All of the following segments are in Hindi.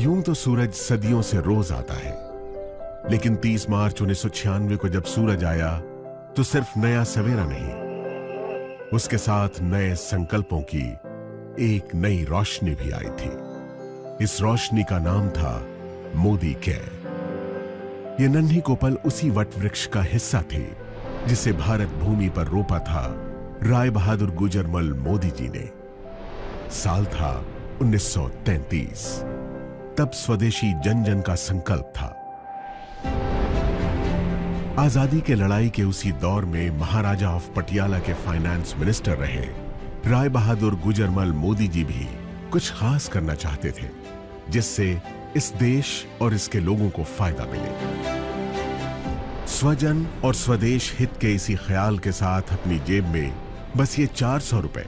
यूं तो सूरज सदियों से रोज आता है, लेकिन 30 मार्च 1996 को जब सूरज आया तो सिर्फ नया सवेरा नहीं, उसके साथ नए संकल्पों की एक नई रोशनी भी आई थी। इस रोशनी का नाम था मोदी केयर। ये नन्ही कोपल उसी वट वृक्ष का हिस्सा थी जिसे भारत भूमि पर रोपा था राय बहादुर गुजरमल मोदी जी ने। साल था 1933। तब स्वदेशी जन जन का संकल्प था। आजादी के लड़ाई के उसी दौर में महाराजा ऑफ पटियाला के फाइनेंस मिनिस्टर रहे राय बहादुर गुजरमल मोदी जी भी कुछ खास करना चाहते थे जिससे इस देश और इसके लोगों को फायदा मिले। स्वजन और स्वदेश हित के इसी ख्याल के साथ अपनी जेब में बस ये 400 रुपए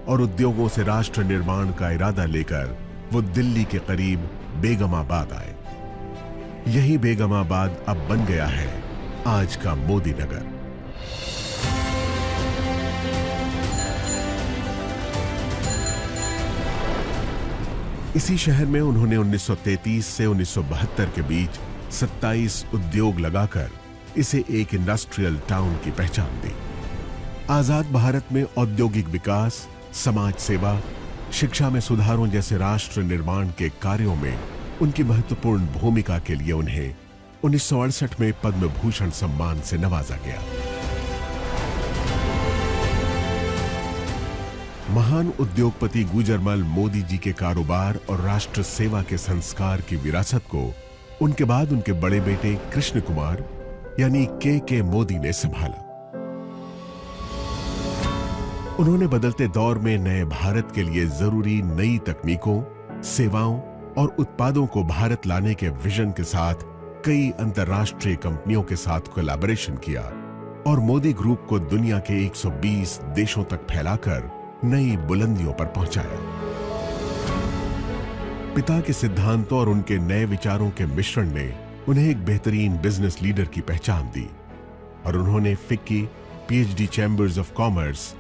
और उद्योगों से राष्ट्र निर्माण का इरादा लेकर वो दिल्ली के करीब बेगमाबाद आए। यही बेगमाबाद अब बन गया है आज का मोदी नगर। इसी शहर में उन्होंने 1933 से 1972 के बीच 27 उद्योग लगाकर इसे एक इंडस्ट्रियल टाउन की पहचान दी। आजाद भारत में औद्योगिक विकास, समाज सेवा, शिक्षा में सुधारों जैसे राष्ट्र निर्माण के कार्यों में उनकी महत्वपूर्ण भूमिका के लिए उन्हें 1968 में पद्म भूषण सम्मान से नवाजा गया। महान उद्योगपति गुजरमल मोदी जी के कारोबार और राष्ट्र सेवा के संस्कार की विरासत को उनके बाद उनके बड़े बेटे कृष्ण कुमार यानी के मोदी ने संभाला। उन्होंने बदलते दौर में नए भारत के लिए जरूरी नई तकनीकों, सेवाओं और उत्पादों को भारत लाने के विजन के साथ कई अंतर्राष्ट्रीय कंपनियों के साथ कोलैबोरेशन किया और मोदी ग्रुप को दुनिया के 120 देशों तक फैलाकर नई बुलंदियों पर पहुंचाया। पिता के सिद्धांतों और उनके नए विचारों के मिश्रण ने उन्हें एक बेहतरीन बिजनेस लीडर की पहचान दी और उन्होंने FICCI, PhD chambers of commerce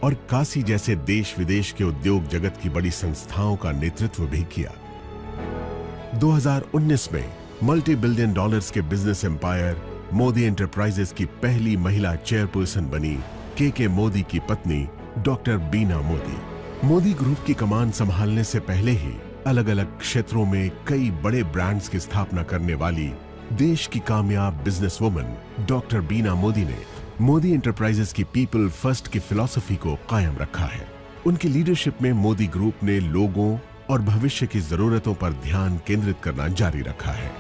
और काशी जैसे देश विदेश के उद्योग जगत की बड़ी संस्थाओं का नेतृत्व भी किया। 2019 में मल्टी बिलियन डॉलर्स के बिजनेस एम्पायर मोदी एंटरप्राइजेस की पहली महिला चेयरपर्सन बनी के मोदी की पत्नी डॉक्टर बीना मोदी। मोदी ग्रुप की कमान संभालने से पहले ही अलग अलग क्षेत्रों में कई बड़े ब्रांड्स की स्थापना करने वाली देश की कामयाब बिजनेस वुमन डॉक्टर बीना मोदी ने मोदी एंटरप्राइजेस की पीपल फर्स्ट की फिलॉसफी को कायम रखा है। उनकी लीडरशिप में मोदी ग्रुप ने लोगों और भविष्य की जरूरतों पर ध्यान केंद्रित करना जारी रखा है।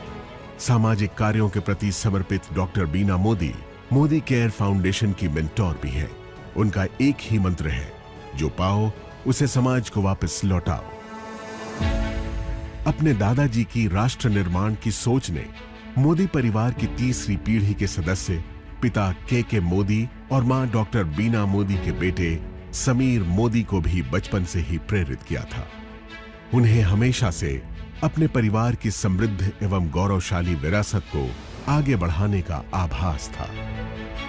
सामाजिक कार्यों के प्रति समर्पित डॉक्टर बीना मोदी मोदी केयर फाउंडेशन की मेंटोर भी हैं। उनका एक ही मंत्र है, जो पाओ उसे समाज को वापस लौटाओ। अपने दादाजी की राष्ट्र निर्माण की सोच ने मोदी परिवार की तीसरी पीढ़ी के सदस्य पिता के मोदी और मां डॉक्टर बीना मोदी के बेटे समीर मोदी को भी बचपन से ही प्रेरित किया था। उन्हें हमेशा से अपने परिवार की समृद्ध एवं गौरवशाली विरासत को आगे बढ़ाने का आभास था।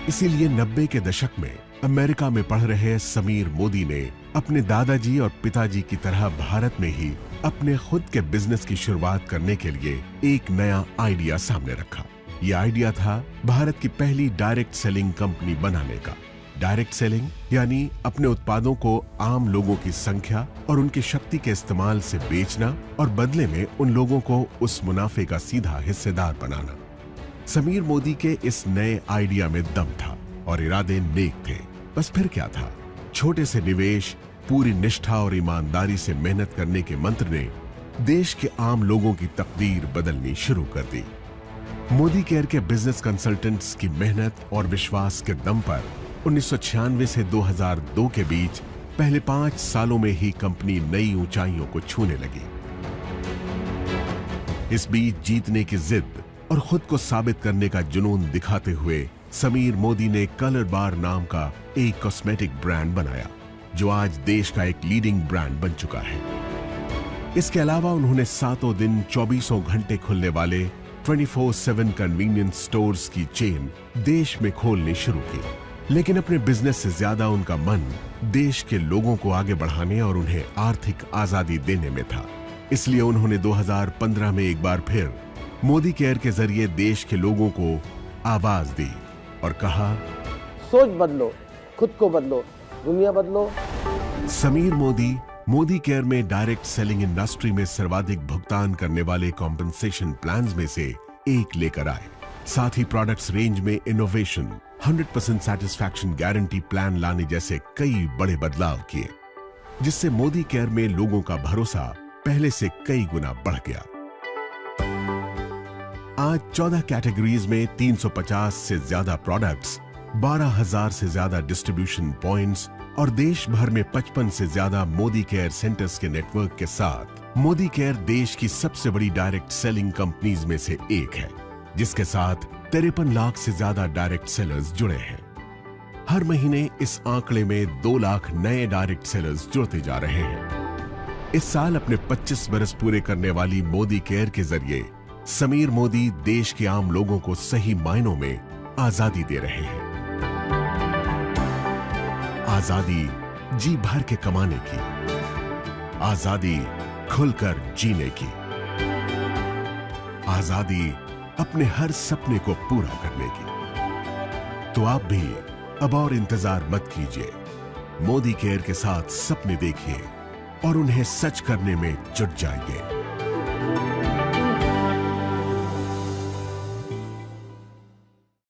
इसीलिए 90 के दशक में अमेरिका में पढ़ रहे समीर मोदी ने अपने दादाजी और पिताजी की तरह भारत में ही अपने खुद के बिजनेस की शुरुआत करने के लिए एक नया आइडिया सामने रखा। यह आइडिया था भारत की पहली डायरेक्ट सेलिंग कंपनी बनाने का। डायरेक्ट सेलिंग यानी अपने उत्पादों को आम लोगों की संख्या और उनकी शक्ति के इस्तेमाल से बेचना और बदले में उन लोगों को उस मुनाफे का सीधा हिस्सेदार बनाना। समीर मोदी के इस नए आइडिया में दम था और इरादे नेक थे। बस फिर क्या था, छोटे से निवेश, पूरी निष्ठा और ईमानदारी से मेहनत करने के मंत्र ने देश के आम लोगों की तकदीर बदलनी शुरू कर दी। मोदी केयर के बिजनेस कंसल्टेंट्स की मेहनत और विश्वास के दम पर 1996 से 2002 के बीच पहले 5 सालों में ही कंपनी नई ऊंचाइयों को छूने लगी। इस बीच जीतने की जिद और खुद को साबित करने का जुनून दिखाते हुए समीर मोदी ने कलर बार नाम का एक कॉस्मेटिक ब्रांड बनाया, जो आज देश का एक लीडिंग ब्रांड बन चुका है। इसके अलावा उन्होंने सातों दिन 24 घंटे खुलने वाले 24/7 कन्वीनियंस स्टोर्स की चेन देश में खोलनी शुरू की। लेकिन अपने बिजनेस से ज्यादा उनका मन देश के लोगों को आगे बढ़ाने और उन्हें आर्थिक आजादी देने में था। इसलिए उन्होंने 2015 में एक बार फिर मोदी केयर के जरिए देश के लोगों को आवाज दी और कहा, सोच बदलो, खुद को बदलो, दुनिया बदलो। समीर मोदी मोदी केयर में डायरेक्ट सेलिंग इंडस्ट्री में सर्वाधिक भुगतान करने वाले कॉम्पेंसेशन प्लान्स में से एक लेकर आए। साथ ही प्रोडक्ट्स रेंज में इनोवेशन, 100% सैटिस्फैक्शन गारंटी प्लान लाने जैसे कई बड़े बदलाव किए, जिससे मोदी केयर में लोगों का भरोसा पहले से कई गुना बढ़ गया। आज 14 कैटेगरीज में 350 से ज्यादा प्रोडक्ट्स, 12,000 से ज्यादा डिस्ट्रीब्यूशन पॉइंट्स और देश भर में 55 से ज्यादा मोदी केयर सेंटर्स के नेटवर्क के साथ मोदी केयर देश की सबसे बड़ी डायरेक्ट सेलिंग कंपनीज में से एक है, जिसके साथ 53 लाख से ज्यादा डायरेक्ट सेलर्स जुड़े हैं। हर महीने इस आंकड़े में 2 लाख नए डायरेक्ट सेलर्स जुड़ते जा रहे हैं। इस साल अपने 25 बरस पूरे करने वाली मोदी केयर के जरिए समीर मोदी देश के आम लोगों को सही मायनों में आजादी दे रहे हैं। आजादी जी भर के कमाने की, आजादी खुलकर जीने की, आजादी अपने हर सपने को पूरा करने की। तो आप भी अब और इंतजार मत कीजिए, मोदी केयर के साथ सपने देखिए और उन्हें सच करने में जुट जाइए।